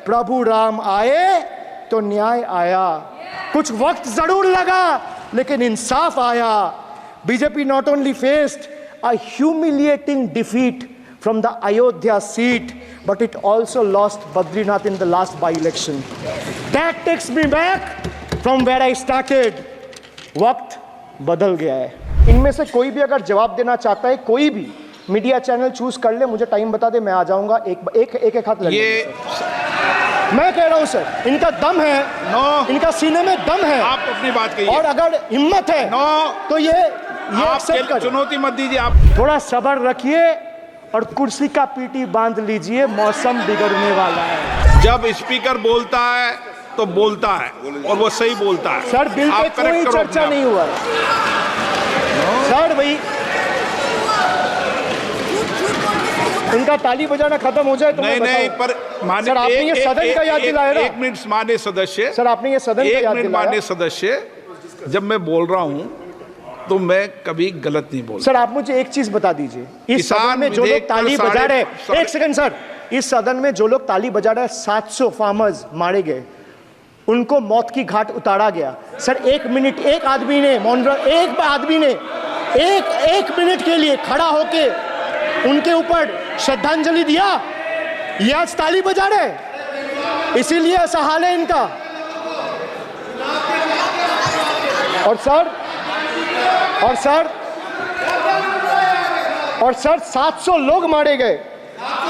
प्रभु राम आए तो न्याय आया। कुछ वक्त जरूर लगा लेकिन इंसाफ आया। BJP not only faced a humiliating defeat from the Ayodhya seat, but it also lost Badrinath in the last by-election. That takes me back from where I started. वक्त बदल गया है। इनमें से कोई भी अगर जवाब देना चाहता है, कोई भी मीडिया चैनल चूज कर ले, मुझे टाइम बता दे, मैं आ जाऊंगा। एक हाथ लगे। मैं कह रहा हूं सर, इनका दम है, इनका सीने में दम है। आप अपनी बात कहिए। और अगर हिम्मत है तो ये आप चुनौती मत दीजिए। आप थोड़ा सब्र रखिए और कुर्सी का पीटी बांध लीजिए, मौसम बिगड़ने वाला है। जब स्पीकर बोलता है तो बोलता है और वो सही बोलता है। सर बिल पे कोई चर्चा नहीं हुआ सर। भाई इनका ताली बजाना खत्म हो जाए तो नहीं पर सर आपने ये सदन का याद दिलाया ना। एक मिनट माननीय सदस्य, सर आपने ये सदन का याद दिलाया। माननीय सदस्य, जब मैं बोल रहा हूं तो मैं कभी गलत नहीं बोल। सर आप मुझे एक चीज बता दीजिए, इस सदन में जो लोग ताली बजा रहे, एक सेकंड सर, इस सदन में जो लोग ताली बजा रहे, 700 फार्मर्स मारे गए, उनको मौत की घाट उतारा गया। सर एक मिनट, एक आदमी ने एक मिनट के लिए खड़ा होके उनके ऊपर श्रद्धांजलि दिया। ये आज ताली बजा रहे, इसीलिए ऐसा हाल है इनका। और सर 700 लोग मारे गए,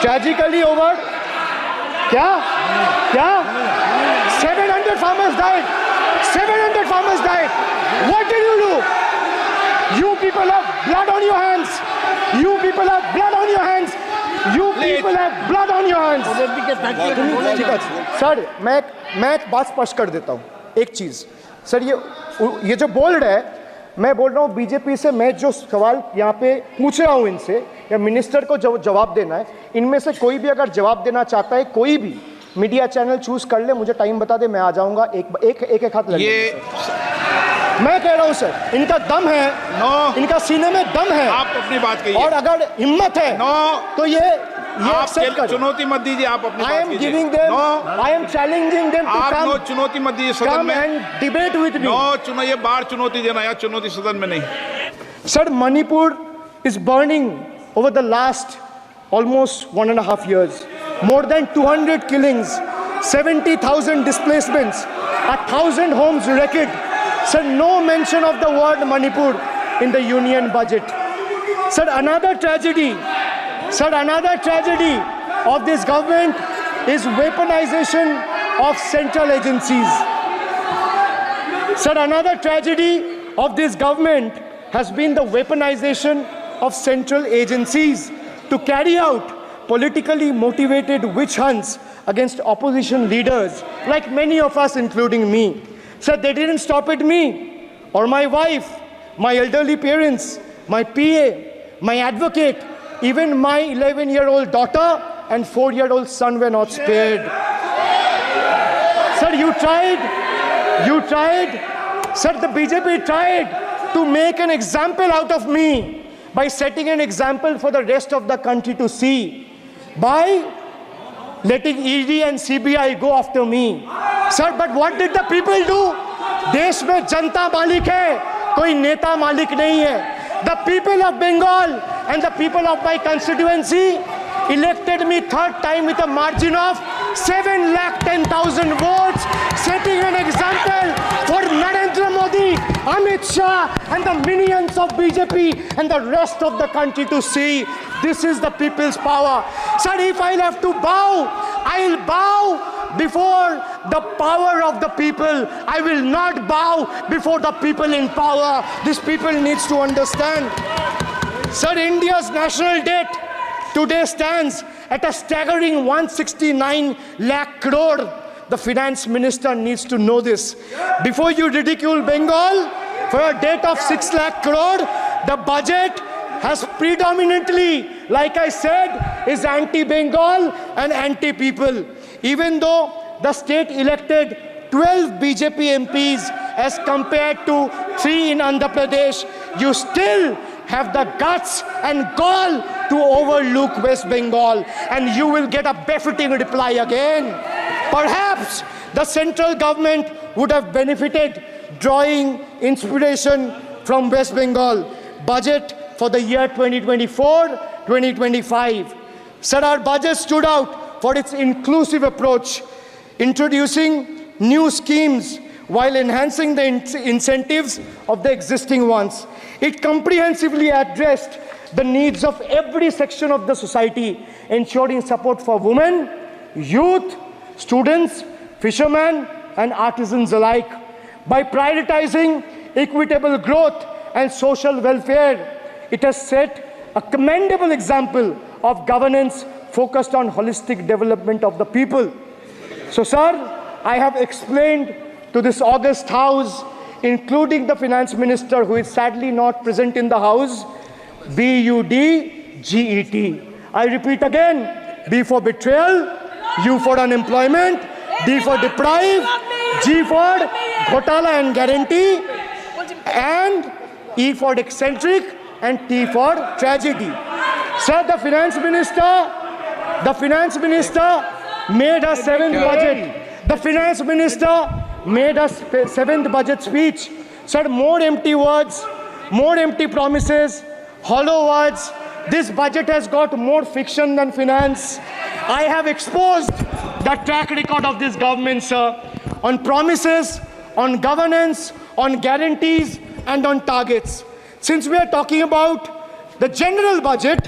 ट्रेजिकली ओवर। क्या 700 farmers died. 700 farmers died. What did you do? You people have blood on your hands. You people have blood on your hands. You people have blood on your hands. ठीक है sir, मैं एक बात स्पष्ट कर देता हूँ, एक चीज सर, ये जो बोल रहा है, मैं बोल रहा हूँ बीजेपी से, मैं जो सवाल यहाँ पे पूछ रहा हूँ इनसे, या मिनिस्टर को जवाब देना है, इनमें से कोई भी अगर जवाब देना चाहता है, कोई भी मीडिया चैनल चूज कर ले, मुझे टाइम बता दे, मैं आ जाऊंगा। एक हाथ लगे। मैं कह रहा हूं सर, इनका दम है, इनका सीने में दम है। आप अपनी बात कहिए। और अगर हिम्मत है तो ये आप चुनौती मत दीजिए। आप अपनी बात कीजिए। I am challenging them to come. चुनौती मत दीजिए सदन में। and debate with me. ये बार चुनौती देना, या चुनौती सदन में नहीं। Sir, Manipur is burning over the last almost 1.5 years. More than 200 killings, 70,000 displacements, 1,000 homes wrecked. Sir, no mention of the word Manipur in the union budget. Sir, another tragedy of this government is weaponization of central agencies. Sir, another tragedy of this government has been the weaponization of central agencies to carry out politically motivated witch hunts against opposition leaders, like many of us, including me. Sir, they didn't stop at me or my wife, my elderly parents, my PA, my advocate, even my 11-year-old daughter and 4-year-old son were not spared. Sir, you tried. Sir, the BJP tried to make an example out of me by setting an example for the rest of the country to see, by letting ED and CBI go after me. Sir, but what did the people do? देश में जनता मालिक है, कोई नेता मालिक नहीं है। The people of Bengal and the people of my constituency elected me third time with a margin of 710,000 votes, setting an example for Narendra Modi, Amit Shah and the minions of BJP and the rest of the country to see. This is the people's power. Sir, if I'll have to bow, I'll bow before the power of the people. I will not bow before the people in power. These people needs to understand. Sir, India's national debt today stands at a staggering 169 lakh crore. The finance minister needs to know this. Before you ridicule Bengal for a debt of 6 lakh crore, the budget has predominantly, like I said, is anti-Bengal and anti-people. Even though the state elected 12 BJP MPs as compared to 3 in Andhra Pradesh, you still have the guts and gall to overlook West Bengal, and you will get a befitting reply again. Perhaps the central government would have benefited drawing inspiration from West Bengal budget for the year 2024-2025. Sir, our budget stood out for its inclusive approach, introducing new schemes while enhancing the incentives of the existing ones. It comprehensively addressed the needs of every section of the society, ensuring support for women, youth, students, fishermen, and artisans alike. By prioritizing equitable growth and social welfare, it has set a commendable example of governance focused on holistic development of the people. So, sir, I have explained to this august house, including the finance minister, who is sadly not present in the house, BUDGET. I repeat again, B for betrayal, U for unemployment, D for deprive, G for ghotala and guarantee, and E for eccentric, and T for tragedy. Sir, the finance minister made a seventh budget. The finance minister made a seventh budget speech. Sir, more empty words, more empty promises, hollow words. This budget has got more fiction than finance. I have exposed the track record of this government, sir, on promises, on governance, on guarantees, and on targets. Since we are talking about the general budget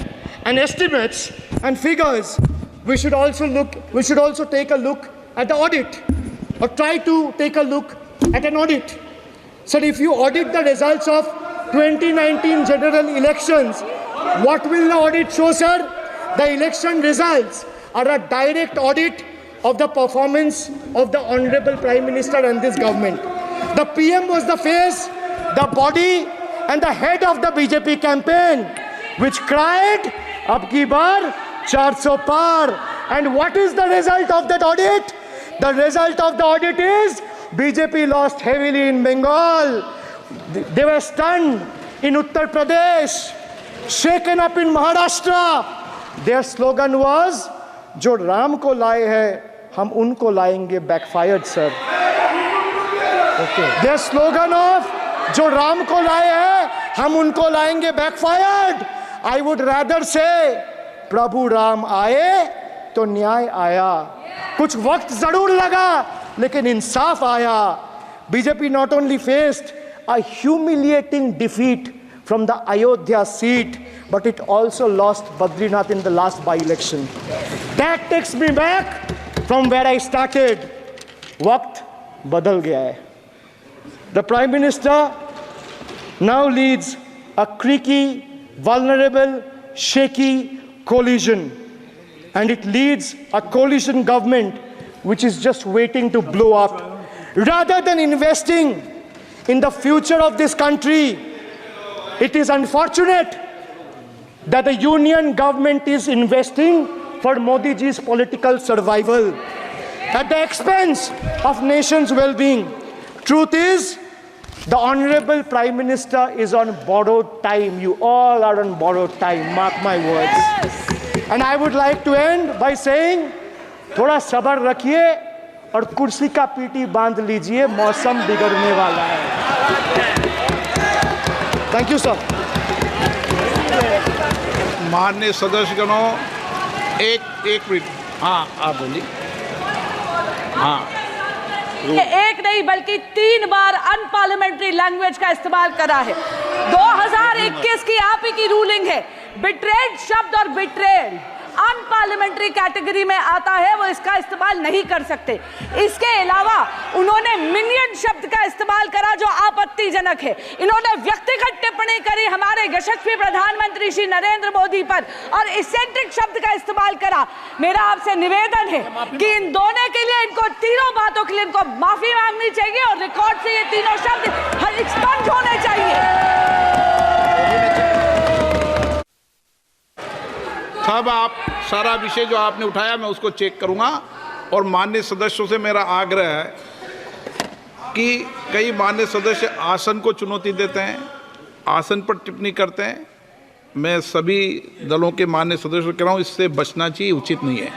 and estimates and figures, we should also take a look at the audit, or try to take a look at an audit. So if you audit the results of 2019 general elections, what will the audit show, sir? The election results are a direct audit of the performance of the Honorable Prime Minister and this government. The PM was the face, the body, and the head of the BJP campaign, which cried, "Ab ki bar 400 par." And what is the result of that audit? The result of the audit is BJP lost heavily in Bengal. They were stunned in Uttar Pradesh, shaken up in Maharashtra. Their slogan was, "Jo Ram ko laaye hai, hum unko laayenge," backfired, sir. Okay. Their slogan of "Jo Ram ko laaye hai, hum unko laayenge," backfired. I would rather say, "Prabhu Ram aaye, to न्याय आया." कुछ वक्त जरूर लगा, लेकिन इंसाफ आया. BJP not only faced a humiliating defeat from the Ayodhya seat, but it also lost Badrinath in the last by-election. That takes me back from where I started. Waqt badal gaya hai. The Prime Minister now leads a creaky, vulnerable, shaky coalition. And it leads a coalition government which is just waiting to blow up. Rather than investing in the future of this country, it is unfortunate that the union government is investing for Modi ji's political survival at the expense of nation's well-being. Truth is, the Honorable Prime Minister is on borrowed time. You all are on borrowed time, mark my words. And I would like to end by saying, थोड़ा सब्र रखिए और कुर्सी का PT बांध लीजिए, मौसम बिगड़ने वाला है. Thank you, sir. माननीय सदस्यगणों, एक मिनट. हाँ, आप बोलिए. हाँ. एक नहीं बल्कि 3 बार अनपार्लियामेंट्री लैंग्वेज का इस्तेमाल करा है. 2021 की आप ही की रूलिंग है. बिट्रेड शब्द और बिट्रेड अनपार्लियामेंट्री कैटेगरी में आता है, वो इसका इस्तेमाल नहीं कर सकते. इसके अलावा उन्होंने मिनियन शब्द का इस्तेमाल करा जो आपत्तिजनक है. इन्होंने व्यक्तिगत टिप्पणी करी हमारे यशस्वी प्रधानमंत्री श्री नरेंद्र मोदी पर और इसेंट्रिक शब्द का इस्तेमाल करा. मेरा आपसे निवेदन है कि इन दोनों के लिए, इनको तीनों बातों के लिए इनको माफी मांगनी चाहिए और रिकॉर्ड से ये तीनों शब्द एक्सपंज होने चाहिए. सब आप सारा विषय जो आपने उठाया मैं उसको चेक करूंगा. और माननीय सदस्यों से मेरा आग्रह है कि कई माननीय सदस्य आसन को चुनौती देते हैं, आसन पर टिप्पणी करते हैं. मैं सभी दलों के माननीय सदस्यों को कह रहा हूँ, इससे बचना चाहिए, उचित नहीं है.